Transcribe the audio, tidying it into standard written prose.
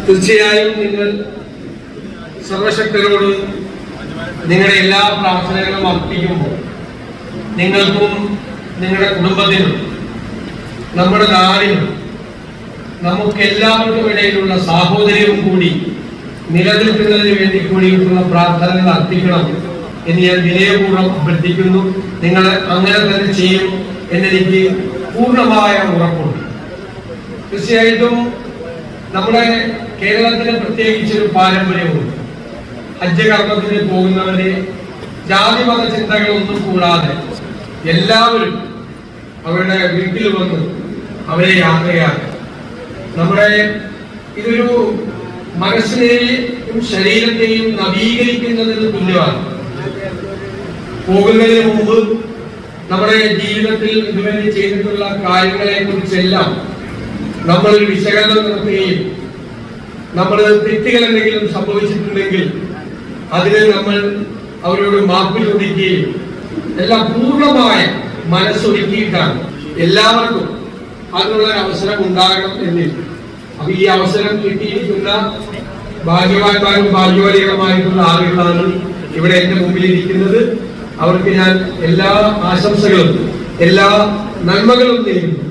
തീർച്ചയായും നിങ്ങൾ സർവശക്തരോട് നിങ്ങളുടെ എല്ലാ പ്രാർത്ഥനകളും അർപ്പിക്കുമ്പോൾ നിങ്ങൾക്കും നിങ്ങളുടെ കുടുംബത്തിനും നമ്മുടെ നാടിനും നമുക്കെല്ലാവർക്കും ഇടയിലുള്ള സാഹോദര്യവും കൂടി നിലനിൽക്കുന്നതിന് വേണ്ടി കൂടിയിട്ടുള്ള പ്രാർത്ഥനകൾ അർപ്പിക്കണം എന്ന് ഞാൻ വിനയപൂർവ്വം അഭ്യർത്ഥിക്കുന്നു. നിങ്ങൾ അങ്ങനെ തന്നെ ചെയ്യും എന്നെനിക്ക് പൂർണ്ണമായ ഉറപ്പുണ്ട്. തീർച്ചയായിട്ടും നമ്മുടെ കേരളത്തിന് പ്രത്യേകിച്ചൊരു പാരമ്പര്യമുണ്ട്. ഹജ്ജ് കർമ്മത്തിന് പോകുന്നവരെ ജാതിമത ചിന്തകളൊന്നും കൂടാതെ എല്ലാവരും അവരുടെ വീട്ടിൽ വന്ന് അവരെ യാത്രയാക്കും. നമ്മുടെ ഇതൊരു മനസ്സിനെയും ശരീരത്തെയും നവീകരിക്കുന്നതിന് തുല്യമാണ്. പോകുന്നതിന് മുമ്പ് നമ്മുടെ ജീവിതത്തിൽ ഇതുവരെ ചെയ്തിട്ടുള്ള കാര്യങ്ങളെ കുറിച്ചെല്ലാം നമ്മളൊരു വിശകലനം നടത്തുകയും നമ്മൾ തെറ്റുകൾ എന്തെങ്കിലും സംഭവിച്ചിട്ടുണ്ടെങ്കിൽ അതിനെ നമ്മൾ അവരോട് മാപ്പ് ചോദിക്കുകയും എല്ലാം പൂർണ്ണമായ മനസ്സൊരുക്കിയിട്ടാണ് എല്ലാവർക്കും അതിനുള്ള അവസരം ഉണ്ടാകണം എന്നില്ല. അപ്പൊ ഈ അവസരം കിട്ടിയിരിക്കുന്ന ഭാഗ്യവാന്മാരും ഭാഗ്യവതികളുമായിട്ടുള്ള ആളുകളാണ് ഇവിടെ എന്റെ മുമ്പിൽ ഇരിക്കുന്നത്. അവർക്ക് ഞാൻ എല്ലാ ആശംസകളും എല്ലാ നന്മകളും നേരുന്നു.